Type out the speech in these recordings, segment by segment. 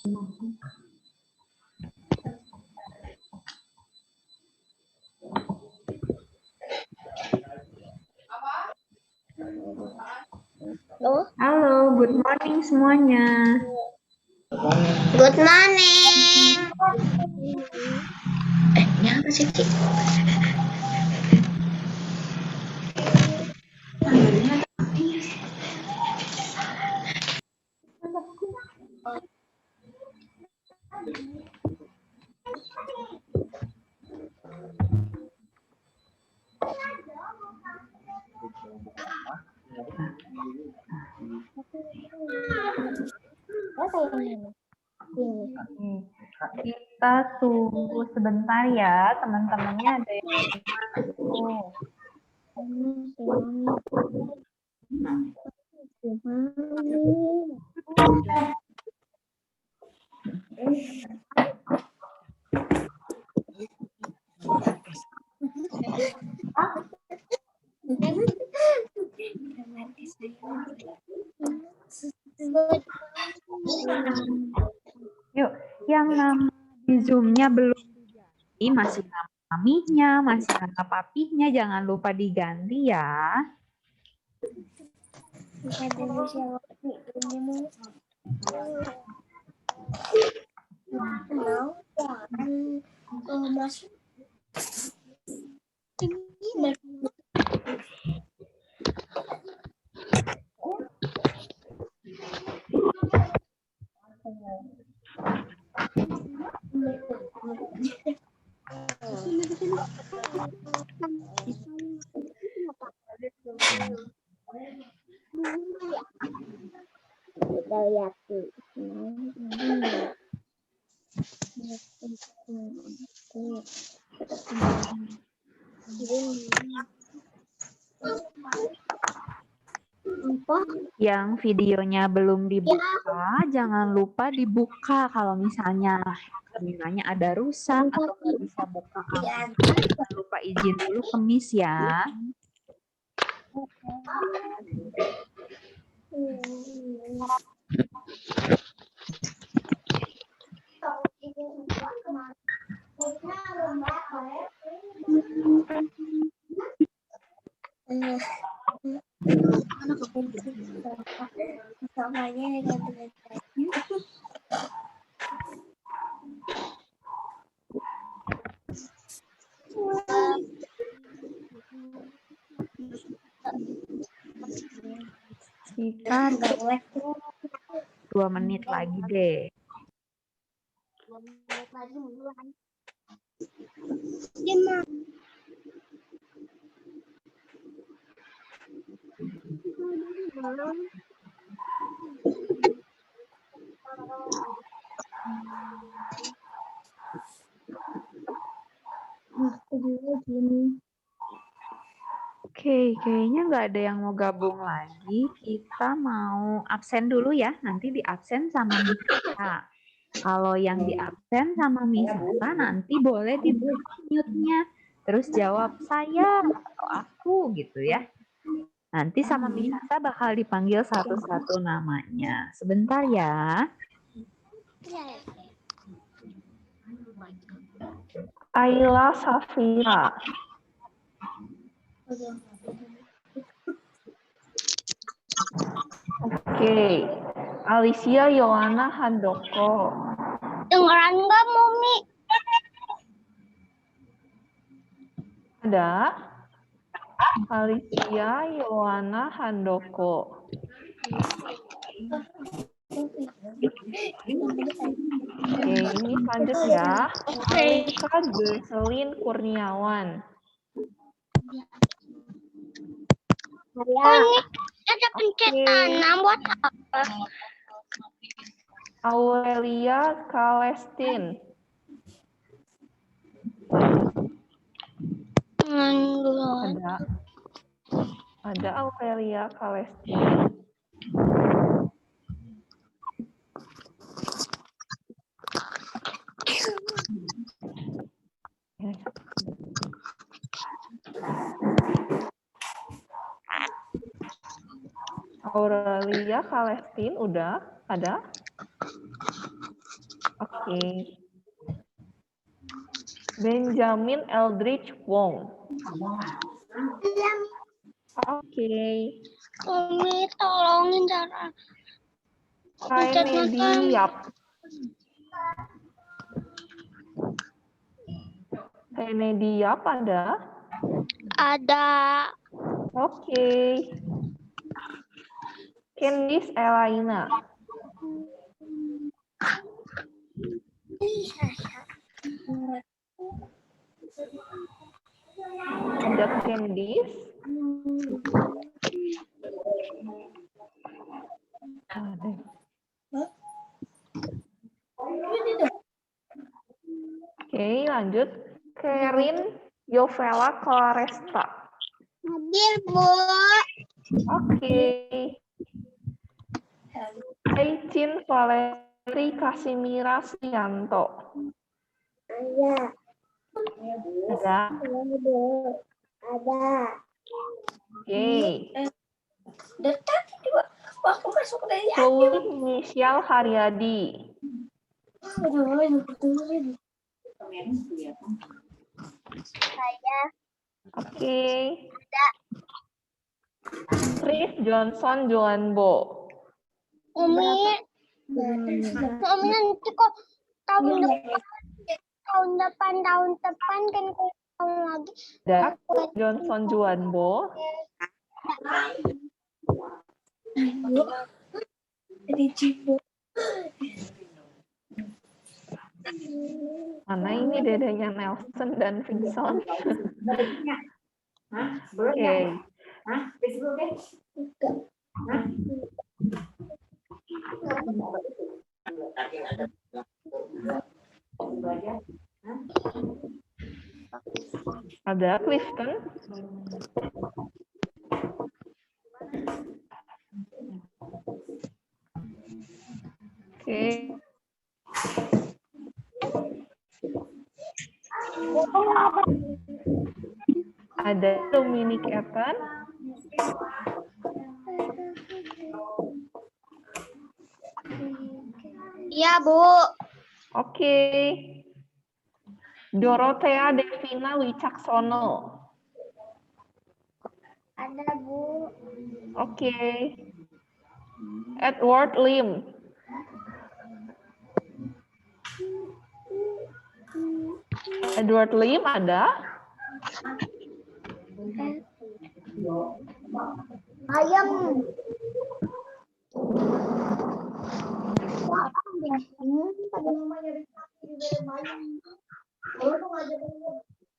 Halo, good morning semuanya. Good morning. Nyapa sih, Ci? Kita tunggu sebentar ya, teman-temannya ada yang masuk. Yuk, yang nama di Zoom-nya belum diganti, masih nama maminya, masih nama papihnya, jangan lupa diganti ya. Yang videonya belum dibuka, jangan lupa dibuka kalau misalnya terminalnya ada rusak atau nggak bisa buka kamera. Jangan lupa izin dulu ke Miss ya. Kita 2 menit lagi deh. Oke, kayaknya nggak ada yang mau gabung lagi. Kita mau absen dulu ya. Nanti di absen sama Miss Ika. Kalau yang di absen sama Miss Ika nanti boleh dibuka mute-nya. Terus jawab saya atau aku gitu ya. Nanti sama Miss Ika bakal dipanggil satu-satu namanya. Sebentar ya. Ayla Safira. Oke. Alicia Yohana Handoko. Dengeran nggak, Mumi? Ada? Alicia Yohana Handoko. Oke, ini lanjut ya. Alika Jocelyn Kurniawan. Oh, ini ada pencetan buat apa? Aurelia Kalestin. Ada Aurelia Kalestin. Aurelia Kalestin udah ada? Oke. Benjamin Eldridge Wong. Oke. Umi tolongin cara. Kennedy Yap. Kennedy Yap ada? Ada. Oke. Candice Elaina. Ada Candice. Ada. Oke, lanjut. Kerin Yovela Claresta. Hadir, Bu. Oke. Aicin Valeri Kasimira Sianto. Ada? Ada. Oke. Waktu masuk dari Chloe Michelle Haryadi. saya. Oke. Chris Johnson Joanbo. Umi nanti kok tahun depan kan tahun lagi. Ada Johnson Joanbo. Mana ini dedenya Nelson dan Vinson? Oke. Ada Clifton. Oke. Ada Dominic Ethan. Iya, Bu. Oke. Dorothea Devina Wicaksono. Ada, Bu. Oke. Edward Lim. Edward Lim ada? Ayam.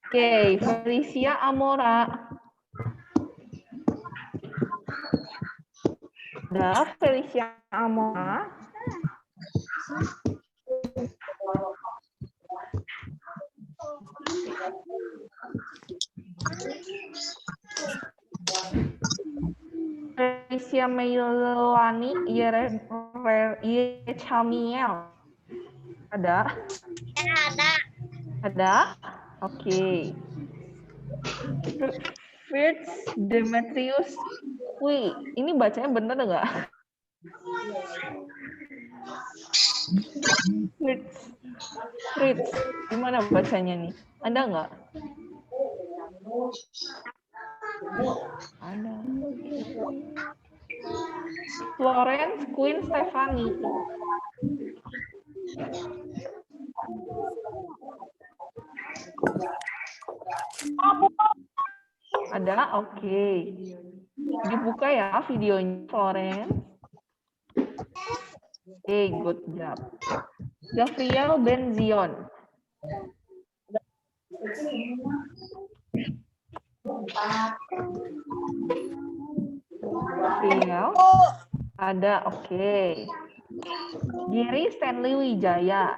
Oke, Felicia Amora. Ada Felicia Amora. Felicia Meilani Yechamiel. Ada? Ada. Ada? Oke. Fritz Demetrius Kui. Ini bacanya bener nggak? Fritz. Gimana bacanya nih? Ada nggak? Ada. Florence Queen Stefani. Ada? Oke. Dibuka ya videonya, Florence. Oke, good job. Gabriel Benzion. Gabriel. Ada, oke. Giri Stanley Wijaya.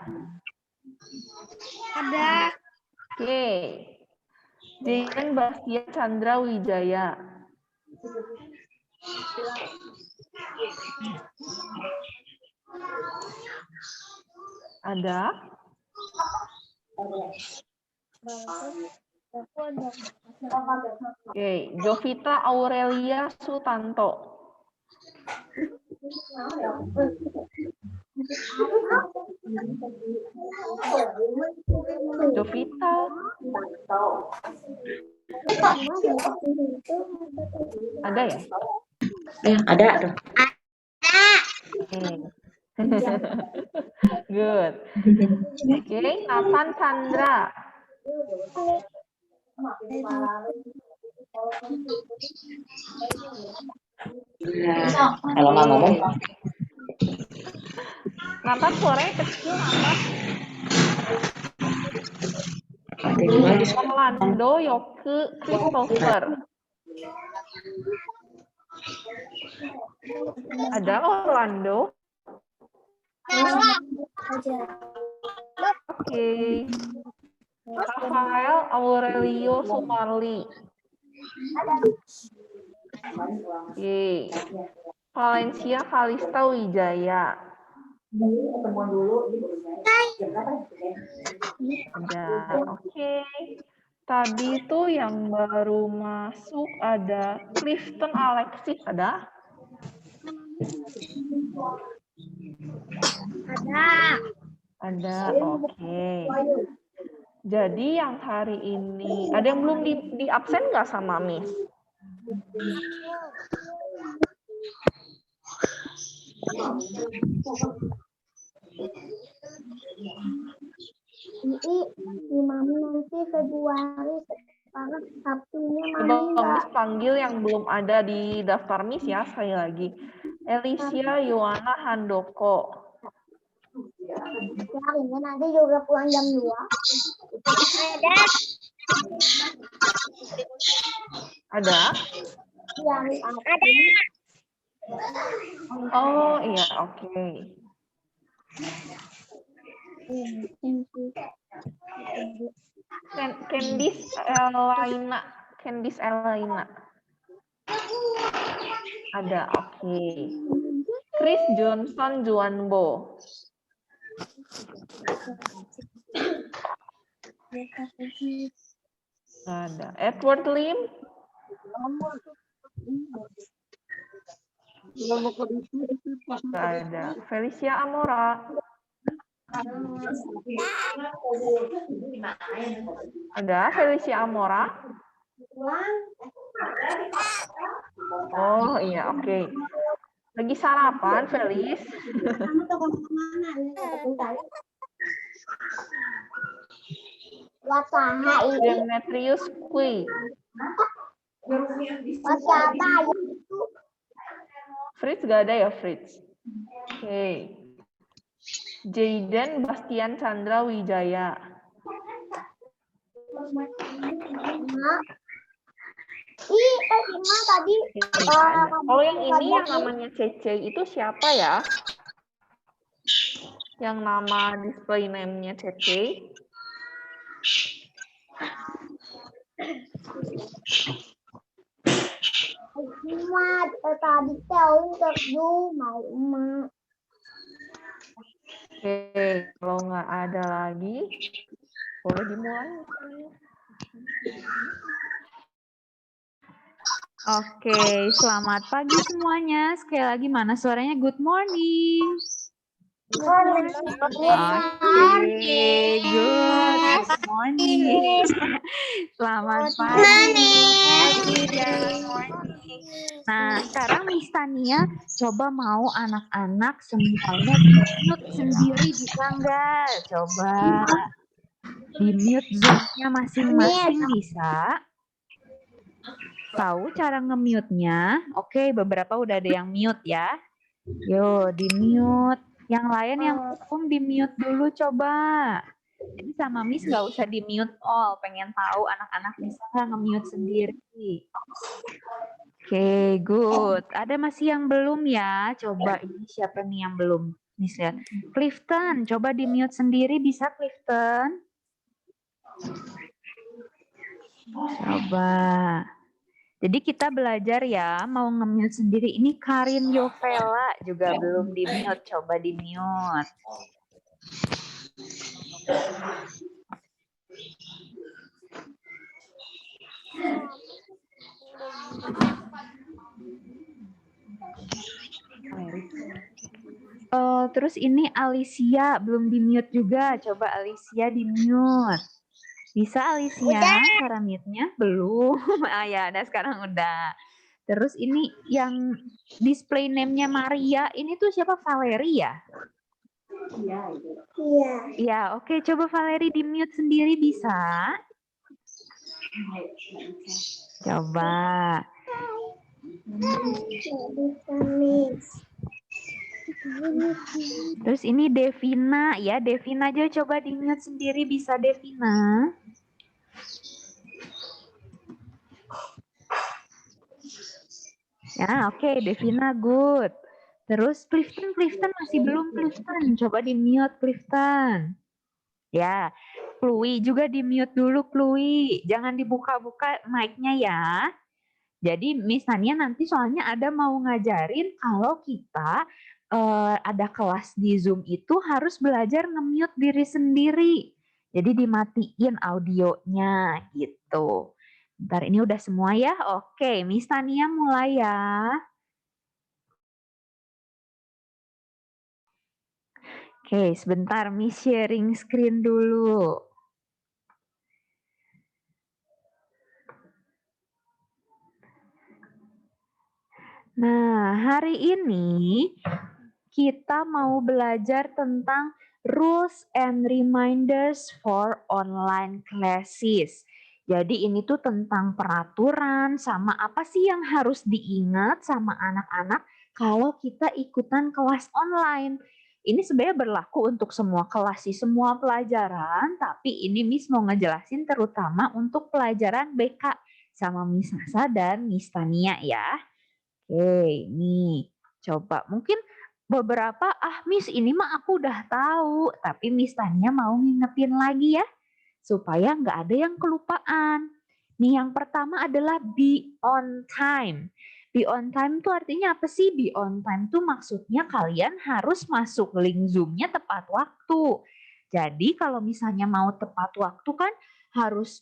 Ada. Oke. Dian Bastia Chandra Wijaya. Ada? Oke, Jovita Aurelia Sutanto. Jovita. Ada ya? Ada tuh. Good. Oke, Nathan Chandra. Kalau nggak ngomong, Nathan suaranya kecil, Nathan. Orlando Yoke Christopher. Ada Orlando? Oke. Rafael Aurelio Sumarli. Oke. Valencia Kalista Wijaya. Ada. Oke. Tadi tuh yang baru masuk ada Clifton Alexis, ada? Ada, oke. Jadi yang hari ini, ada yang belum di absen nggak sama Miss? Di Mami nanti Februari, sekarang Sabtunya Mami Coba nggak. Miss panggil yang belum ada di daftar Miss ya, sekali lagi. Alicia Yohana Handoko. Ya, ini nanti juga pulang jam 2. Ada? Ya, ada. Oh iya, oke. Candice Elaina. Ada, oke. Chris Johnson Juanbo. Ada. Edward Lim. Ada. Felicia Amora. Ada Felicia Amora. Oh iya, oke. Lagi sarapan, Felis? Demetrius Kui. Fritz gak ada ya, Fritz? Oke. Jaden Bastian Chandra Wijaya. Tadi. Kalau yang ini yang namanya Cece itu siapa ya? Yang nama display name-nya Cece? Tadi tahu terdu mau emak. Oke, kalau nggak ada lagi, boleh dimulai. Oke, selamat pagi semuanya. Sekali lagi mana suaranya? Good morning. Oke, good morning. Selamat pagi. Nah, sekarang Miss Tania coba mau anak-anak semuanya di-mute sendiri, bisa nggak? Coba di-mute Zoom-nya masing-masing, bisa? Tahu cara nge-mute-nya? Oke, beberapa udah ada yang mute ya. Yo, di-mute. Yang lain yang belum di-mute dulu coba. Jadi sama Miss nggak usah di-mute all. Pengen tahu anak-anak bisa nggak nge-mute sendiri. Oke, good. Ada masih yang belum ya? Coba ini siapa nih yang belum? Miss lihat. Clifton, coba di-mute sendiri bisa Clifton? Coba. Jadi kita belajar ya, mau nge-mute sendiri. Ini Karin Yovela juga belum di-mute. Coba di-mute. Terus ini Alicia belum di-mute juga. Coba Alicia di-mute. Bisa Alicia cara mute-nya? Belum. Ya, nah sekarang udah. Terus ini yang display name-nya Maria, ini tuh siapa? Valeri ya? Iya. Ya, oke. Coba Valeri di-mute sendiri bisa? Coba. Terus ini Devina ya. Devina aja coba di-mute sendiri bisa Devina. Ya, oke. Devina good. Terus Clifton masih belum Clifton. Coba di-mute Clifton. Ya, Chloe juga di-mute dulu Chloe. Jangan dibuka-buka mic-nya ya. Jadi Miss Tania nanti soalnya ada mau ngajarin kalau kita ada kelas di Zoom itu harus belajar nge-mute diri sendiri. Jadi dimatiin audionya gitu. Bentar ini udah semua ya? Oke, Miss Tania mulai ya. Oke, sebentar Miss sharing screen dulu. Nah, hari ini kita mau belajar tentang rules and reminders for online classes. Jadi ini tuh tentang peraturan sama apa sih yang harus diingat sama anak-anak kalau kita ikutan kelas online. Ini sebenarnya berlaku untuk semua kelas sih, semua pelajaran, tapi ini Miss mau ngejelasin terutama untuk pelajaran BK sama Miss Nasa dan Miss Tania ya. Oke, nih coba mungkin beberapa, Miss ini mah aku udah tahu, tapi Miss Tania mau ngingetin lagi ya, supaya nggak ada yang kelupaan. Nih yang pertama adalah be on time. Be on time tuh artinya apa sih? Be on time tuh maksudnya kalian harus masuk link Zoom-nya tepat waktu. Jadi kalau misalnya mau tepat waktu kan harus,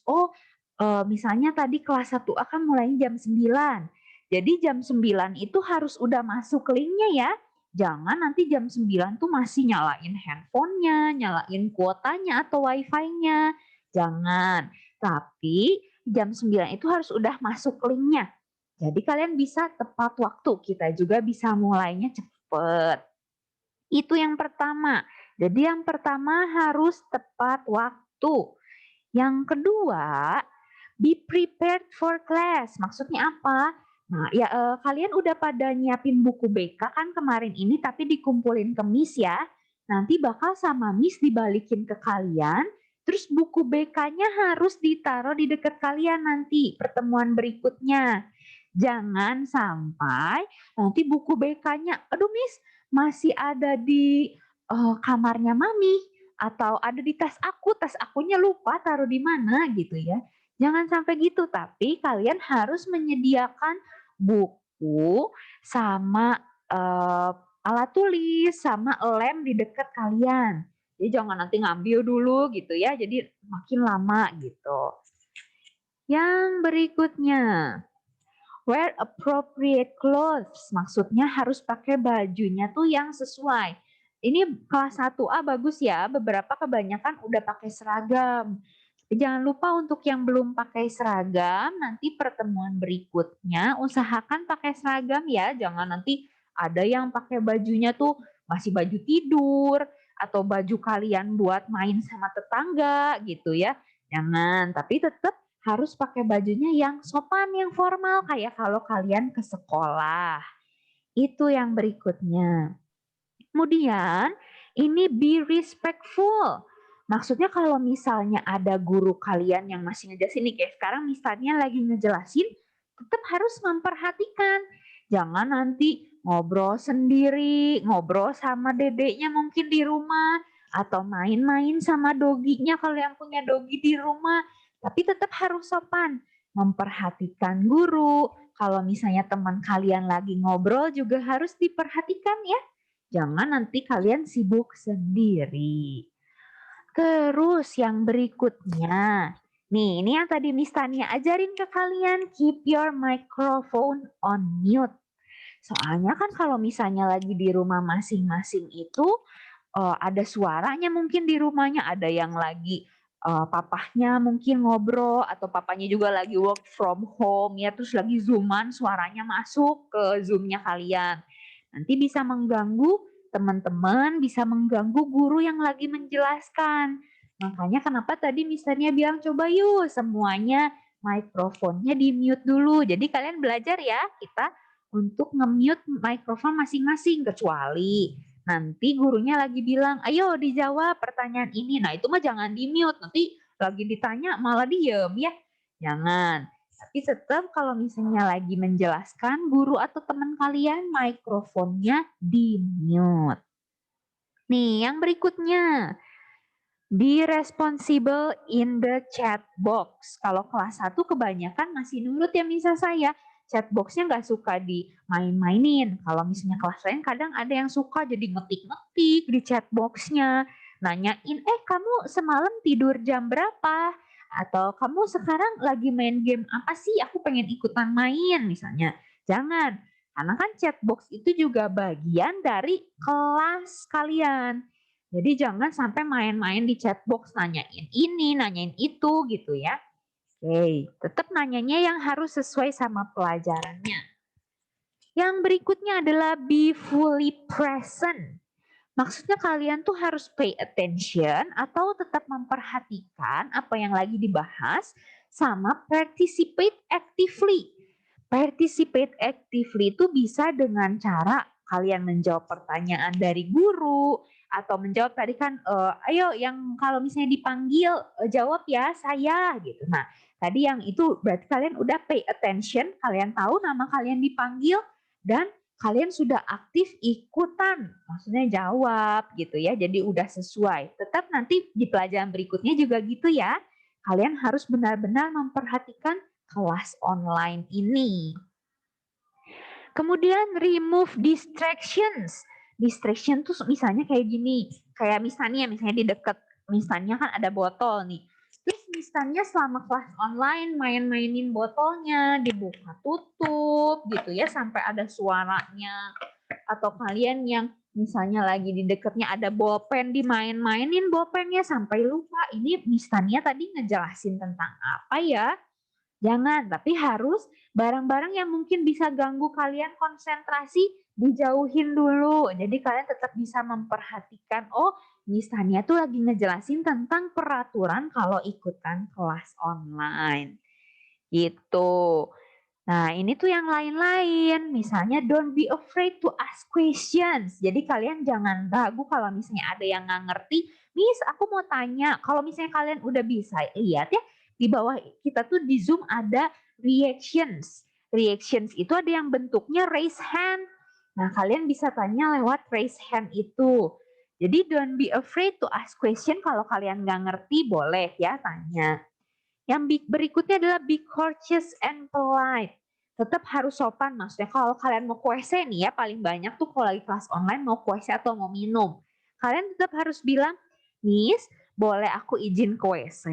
misalnya tadi kelas 1A kan mulainya jam 9. Jadi jam 9 itu harus udah masuk linknya ya. Jangan nanti jam 9 tuh masih nyalain handphonenya, nyalain kuotanya atau wifi-nya. Jangan. Tapi jam 9 itu harus udah masuk linknya. Jadi kalian bisa tepat waktu. Kita juga bisa mulainya cepet. Itu yang pertama. Jadi yang pertama harus tepat waktu. Yang kedua, be prepared for class. Maksudnya apa? Nah, ya kalian udah pada nyiapin buku BK kan kemarin ini tapi dikumpulin ke Miss ya. Nanti bakal sama Miss dibalikin ke kalian. Terus buku BK-nya harus ditaruh di dekat kalian nanti pertemuan berikutnya. Jangan sampai nanti buku BK-nya, aduh Miss masih ada di kamarnya Mami atau ada di tas akunya lupa taruh di mana gitu ya. Jangan sampai gitu, tapi kalian harus menyediakan buku sama alat tulis sama lem di dekat kalian. Jadi jangan nanti ngambil dulu gitu ya, jadi makin lama gitu. Yang berikutnya, wear appropriate clothes, maksudnya harus pakai bajunya tuh yang sesuai. Ini kelas 1A bagus ya, beberapa kebanyakan udah pakai seragam. Jangan lupa untuk yang belum pakai seragam, nanti pertemuan berikutnya usahakan pakai seragam ya. Jangan nanti ada yang pakai bajunya tuh masih baju tidur atau baju kalian buat main sama tetangga gitu ya. Jangan, tapi tetap harus pakai bajunya yang sopan, yang formal kayak kalau kalian ke sekolah. Itu yang berikutnya. Kemudian ini be respectful. Maksudnya kalau misalnya ada guru kalian yang masih ngejelasin nih, kayak sekarang misalnya lagi ngejelasin, tetap harus memperhatikan. Jangan nanti ngobrol sendiri, ngobrol sama dedeknya mungkin di rumah, atau main-main sama doginya kalau yang punya dogi di rumah. Tapi tetap harus sopan, memperhatikan guru. Kalau misalnya teman kalian lagi ngobrol juga harus diperhatikan ya. Jangan nanti kalian sibuk sendiri. Terus yang berikutnya, nih ini yang tadi Miss Tania ajarin ke kalian, keep your microphone on mute. Soalnya kan kalau misalnya lagi di rumah masing-masing itu ada suaranya mungkin di rumahnya, ada yang lagi papahnya mungkin ngobrol atau papanya juga lagi work from home ya, terus lagi Zoom-an suaranya masuk ke Zoom-nya kalian. Nanti bisa mengganggu teman-teman, bisa mengganggu guru yang lagi menjelaskan. Makanya kenapa tadi misalnya bilang coba yuk semuanya mikrofonnya di-mute dulu. Jadi kalian belajar ya kita untuk nge-mute mikrofon masing-masing kecuali nanti gurunya lagi bilang, ayo dijawab pertanyaan ini. Nah itu mah jangan di-mute, nanti lagi ditanya malah diem ya. Jangan. Tapi tetap kalau misalnya lagi menjelaskan, guru atau teman kalian mikrofonnya di-mute. Nih yang berikutnya, be responsible in the chat box. Kalau kelas 1 kebanyakan masih nurut ya misal saya. Chat boxnya nggak suka dimain-mainin. Kalau misalnya kelas lain kadang ada yang suka jadi ngetik-ngetik di chat boxnya. Nanyain, kamu semalam tidur jam berapa? Atau kamu sekarang lagi main game apa sih? Aku pengen ikutan main misalnya. Jangan. Karena kan chat box itu juga bagian dari kelas kalian. Jadi jangan sampai main-main di chat box nanyain ini, nanyain itu gitu ya. Oke, tetap nanyanya yang harus sesuai sama pelajarannya. Yang berikutnya adalah be fully present. Maksudnya kalian tuh harus pay attention atau tetap memperhatikan apa yang lagi dibahas sama participate actively. Participate actively itu bisa dengan cara kalian menjawab pertanyaan dari guru atau menjawab tadi kan ayo yang kalau misalnya dipanggil jawab ya saya gitu. Nah, tadi yang itu berarti kalian udah pay attention, kalian tahu nama kalian dipanggil dan kalian sudah aktif ikutan, maksudnya jawab gitu ya. Jadi udah sesuai. Tetap nanti di pelajaran berikutnya juga gitu ya. Kalian harus benar-benar memperhatikan kelas online ini. Kemudian remove distractions. Distraction tuh misalnya kayak gini, kayak misalnya di dekat misalnya kan ada botol nih. Terus misalnya selama kelas online main-mainin botolnya, dibuka tutup gitu ya sampai ada suaranya. Atau kalian yang misalnya lagi di dekatnya ada bolpen dimain-mainin bolpennya sampai lupa. Ini misalnya tadi ngejelasin tentang apa ya? Jangan, tapi harus barang-barang yang mungkin bisa ganggu kalian konsentrasi dijauhin dulu. Jadi kalian tetap bisa memperhatikan, oh misalnya tuh lagi ngejelasin tentang peraturan kalau ikutan kelas online. Gitu. Nah ini tuh yang lain-lain. Misalnya don't be afraid to ask questions. Jadi kalian jangan ragu kalau misalnya ada yang nggak ngerti. Miss aku mau tanya. Kalau misalnya kalian udah bisa lihat ya. Di bawah kita tuh di Zoom ada reactions. Reactions itu ada yang bentuknya raise hand. Nah, kalian bisa tanya lewat raise hand itu. Jadi don't be afraid to ask question. Kalau kalian nggak ngerti boleh ya tanya. Yang berikutnya adalah be courteous and polite. Tetap harus sopan maksudnya. Kalau kalian mau ke WC nih ya paling banyak tuh kalau lagi kelas online mau ke WC atau mau minum. Kalian tetap harus bilang, Miss boleh aku izin ke WC?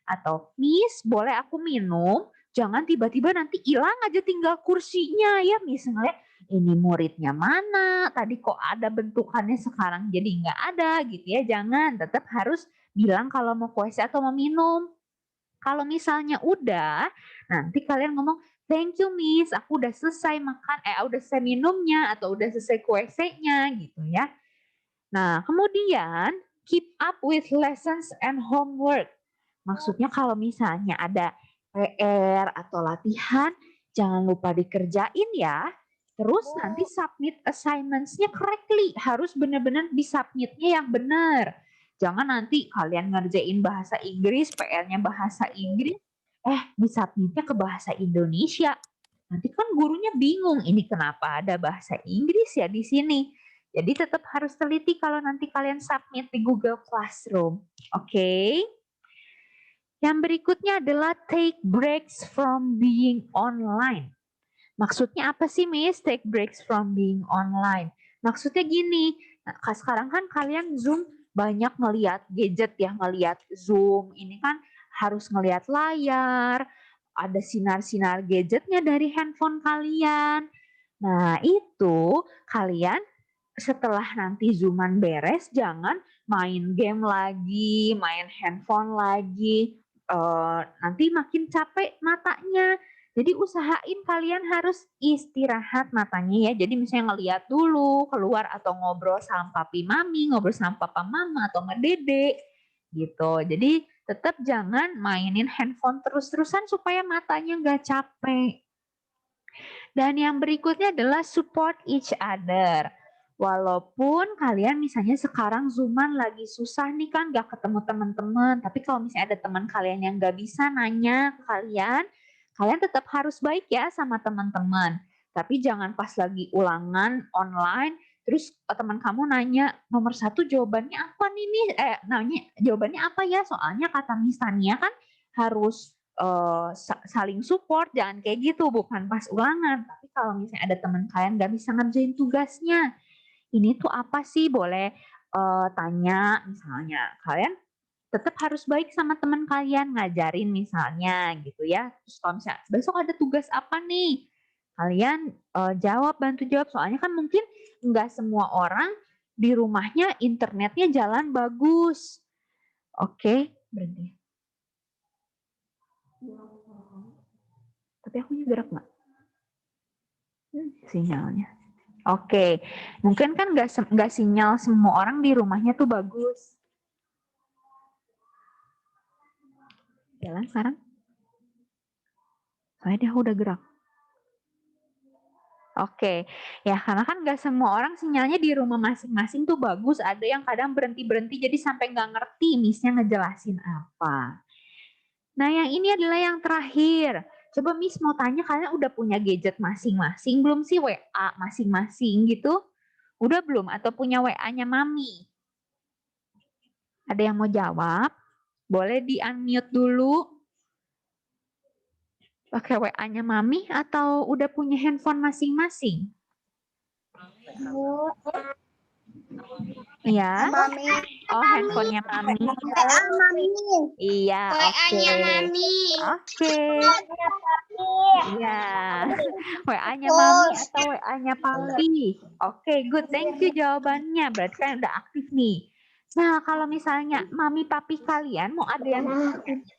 Atau Miss boleh aku minum? Jangan tiba-tiba nanti hilang aja tinggal kursinya ya misalnya ini muridnya mana? Tadi kok ada bentukannya sekarang jadi nggak ada gitu ya. Jangan, tetap harus bilang kalau mau ke WC atau mau minum. Kalau misalnya udah, nanti kalian ngomong, thank you miss, aku udah selesai makan, udah selesai minumnya atau udah selesai ke WC-nya gitu ya. Nah, kemudian keep up with lessons and homework. Maksudnya kalau misalnya ada PR atau latihan, jangan lupa dikerjain ya. Terus nanti submit assignments-nya correctly. Harus benar-benar disubmit-nya yang benar. Jangan nanti kalian ngerjain bahasa Inggris, PR-nya bahasa Inggris, disubmit-nya ke bahasa Indonesia. Nanti kan gurunya bingung, ini kenapa ada bahasa Inggris ya di sini. Jadi tetap harus teliti kalau nanti kalian submit di Google Classroom. Oke? Yang berikutnya adalah take breaks from being online. Maksudnya apa sih Miss take breaks from being online? Maksudnya gini, sekarang kan kalian Zoom banyak ngelihat gadget ya, ngelihat Zoom. Ini kan harus ngelihat layar, ada sinar-sinar gadgetnya dari handphone kalian. Nah, itu kalian setelah nanti Zooman beres, jangan main game lagi, main handphone lagi. Nanti makin capek matanya. Jadi usahain kalian harus istirahat matanya ya. Jadi misalnya ngeliat dulu keluar atau ngobrol sama papi mami, ngobrol sama papa mama atau sama dede gitu. Jadi tetap jangan mainin handphone terus-terusan supaya matanya nggak capek. Dan yang berikutnya adalah support each other. Walaupun kalian misalnya sekarang Zooman lagi susah nih kan gak ketemu teman-teman. Tapi kalau misalnya ada teman kalian yang gak bisa nanya ke kalian, kalian tetap harus baik ya sama teman-teman. Tapi jangan pas lagi ulangan online, terus teman kamu nanya nomor 1 jawabannya apa nih nanya jawabannya apa ya? Soalnya kata Miss Tania kan harus saling support, jangan kayak gitu, bukan pas ulangan. Tapi kalau misalnya ada teman kalian nggak bisa ngerjain tugasnya, ini tuh apa sih? Boleh tanya misalnya. Kalian tetap harus baik sama teman kalian, ngajarin misalnya gitu ya. Terus kalau misalnya besok ada tugas apa nih? Kalian bantu jawab. Soalnya kan mungkin nggak semua orang di rumahnya internetnya jalan bagus. Oke, berhenti. Tapi aku gerak nggak? Sinyalnya. Oke, mungkin kan nggak sinyal semua orang di rumahnya tuh bagus. Jalan sekarang? Soalnya dia udah gerak. Oke, ya karena kan nggak semua orang sinyalnya di rumah masing-masing tuh bagus. Ada yang kadang berhenti-berhenti jadi sampai nggak ngerti Miss-nya ngejelasin apa. Nah yang ini adalah yang terakhir. Coba Miss mau tanya, kalian udah punya gadget masing-masing belum sih, WA masing-masing gitu? Udah belum? Atau punya WA-nya Mami? Ada yang mau jawab? Boleh di-unmute dulu. Pakai WA-nya Mami atau udah punya handphone masing-masing? Iya. Mami. Oh, handphonenya Mami. Mami. Iya, oke. Mami. Oke. Iya. WA-nya Mami atau WA-nya Papi? Oke, good. Thank you jawabannya. Berarti kan udah aktif nih. Nah, kalau misalnya Mami Papi kalian mau ada yang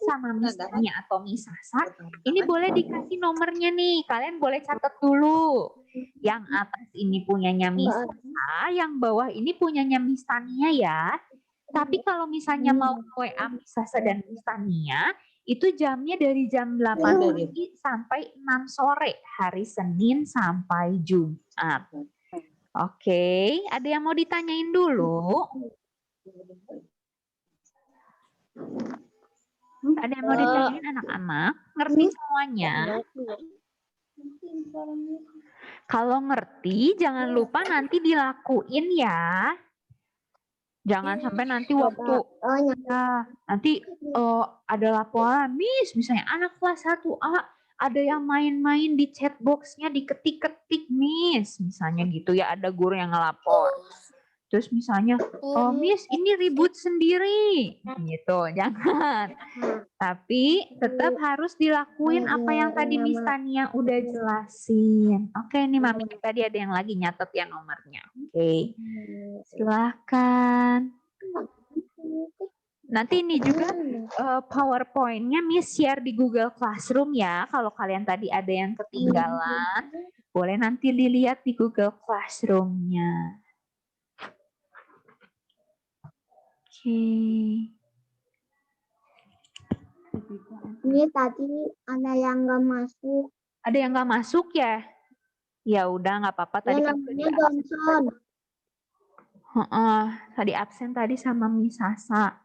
sama Miss Tania atau Miss Sasa, ini boleh dikasih nomornya nih. Kalian boleh catat dulu. Yang atas ini punyanya Miss Sasa, yang bawah ini punyanya Miss Tania ya. Tapi kalau misalnya mau WA Miss Sasa dan Miss Tania, itu jamnya dari jam 8 pagi sampai 6 sore, hari Senin sampai Jumat. Oke, ada yang mau ditanyain dulu? Ada yang mau ditanyain anak-anak? Ngerti semuanya? Kalau ngerti, jangan lupa nanti dilakuin ya. Jangan sampai nanti waktu nanti ada laporan, Miss, misalnya anak kelas 1A ada yang main-main di chat box-nya diketik-ketik, Miss, misalnya gitu ya, ada guru yang ngelapor. Terus misalnya, oh Miss ini ribut sendiri, gitu, jangan. Tapi tetap harus dilakuin apa yang tadi Miss Tania udah jelasin. Oke, nih Mami tadi ada yang lagi nyatet ya nomornya. Oke, silahkan. Nanti ini juga PowerPoint-nya Miss share di Google Classroom ya. Kalau kalian tadi ada yang ketinggalan, boleh nanti dilihat di Google Classroom-nya. Oke. Ini tadi ada yang nggak masuk. Ada yang nggak masuk ya? Ya udah nggak apa-apa. Tadi kan namanya Johnson. Tadi absen tadi sama Miss Sasa.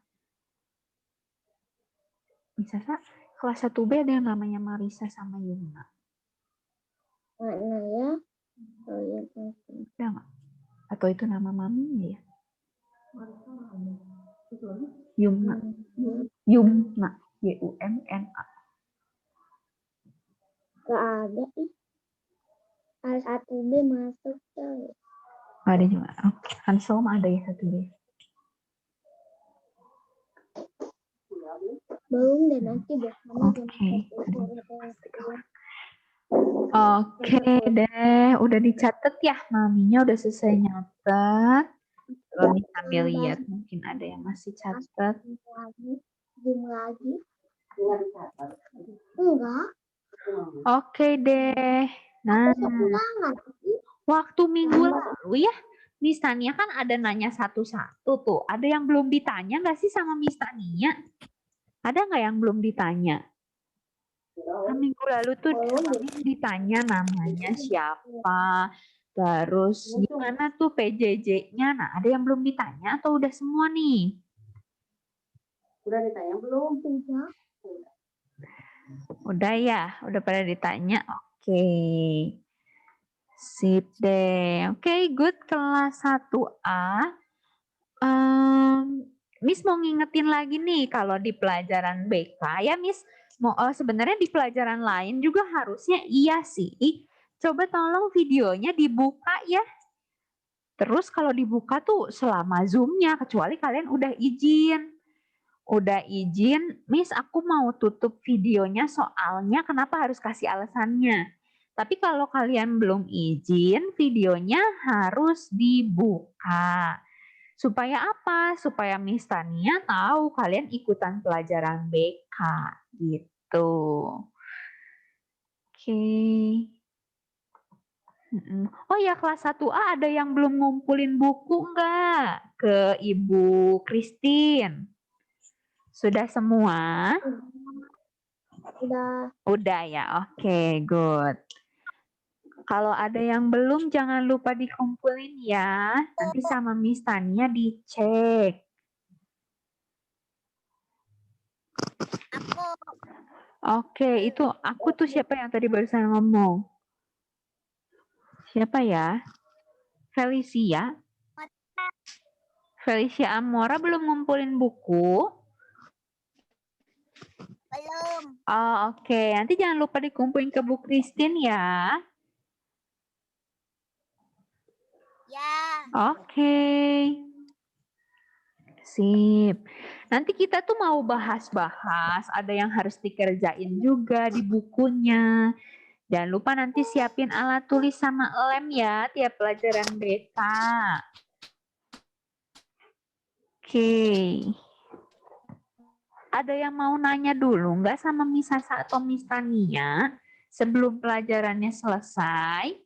Miss Sasa kelas 1B ada yang namanya Marisa sama Yumna. Mana ya? Oh, ya. Udah nggak? Atau itu nama maminya ya? Yumna. Yumna. Y-U-M-N-A. Gak ada ih. L1B masuk coy. Ada juga. Oke. Hansel mah ada ya 1B. Oke. Oke deh, udah dicatat ya, maminya udah selesai nyatet. Kalau Miss sambil lihat, mungkin ada yang masih catat. lagi. Enggak. Oke deh. Nah, Ulangan. waktu minggu lalu ya, Miss Tania kan ada nanya satu-satu tuh. Ada yang belum ditanya nggak sih sama Miss Tania? Ada nggak yang belum ditanya? Nah, minggu lalu tuh Miss ditanya namanya siapa, terus gimana tuh PJJ-nya. Nah, ada yang belum ditanya atau udah semua nih? Udah ditanya belum? Tidak. Udah ya, udah pada ditanya. Oke. Sip deh. Oke, good. Kelas 1A. Miss mau ngingetin lagi nih kalau di pelajaran BK ya Miss. Sebenarnya di pelajaran lain juga harusnya iya sih. Coba tolong videonya dibuka ya. Terus kalau dibuka tuh selama Zoom-nya, kecuali kalian udah izin. Udah izin, Miss aku mau tutup videonya soalnya kenapa harus kasih alasannya. Tapi kalau kalian belum izin, videonya harus dibuka. Supaya apa? Supaya Miss Tania tahu kalian ikutan pelajaran BK gitu. Oke. Oh ya, kelas 1A ada yang belum ngumpulin buku enggak? Ke Ibu Christine. Sudah semua? Udah. Udah ya, oke, good. Kalau ada yang belum, jangan lupa dikumpulin ya. Nanti sama Miss Tania dicek. Oke, itu aku tuh siapa yang tadi barusan ngomong? Siapa ya? Felicia? Felicia Amora belum ngumpulin buku? Belum. Oh, oke. Nanti jangan lupa dikumpulin ke Bu Christine ya. Ya. Oke. Sip. Nanti kita tuh mau bahas-bahas, ada yang harus dikerjain juga di bukunya. Jangan lupa nanti siapin alat tulis sama lem ya tiap pelajaran BK. Oke. Ada yang mau nanya dulu nggak sama Miss Sasa atau Miss Tania sebelum pelajarannya selesai?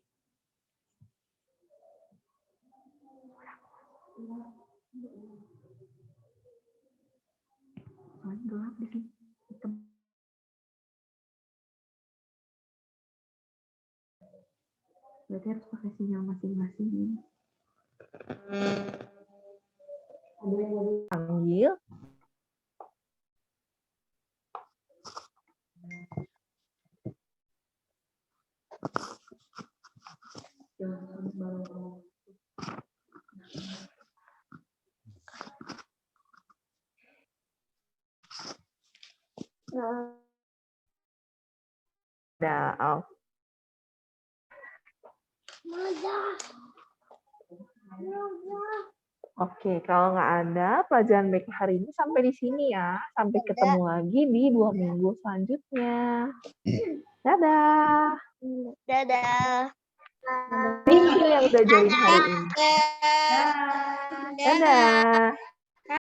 Gelap di sini. Berarti harus pakai sinyal masing-masing. Panggil. Udah, oh. Oke, kalau nggak ada pelajaran BK hari ini sampai di sini ya. Sampai ketemu lagi di 2 minggu selanjutnya. Dadah. Dadah. Thank you yang udah join hari ini. Dadah.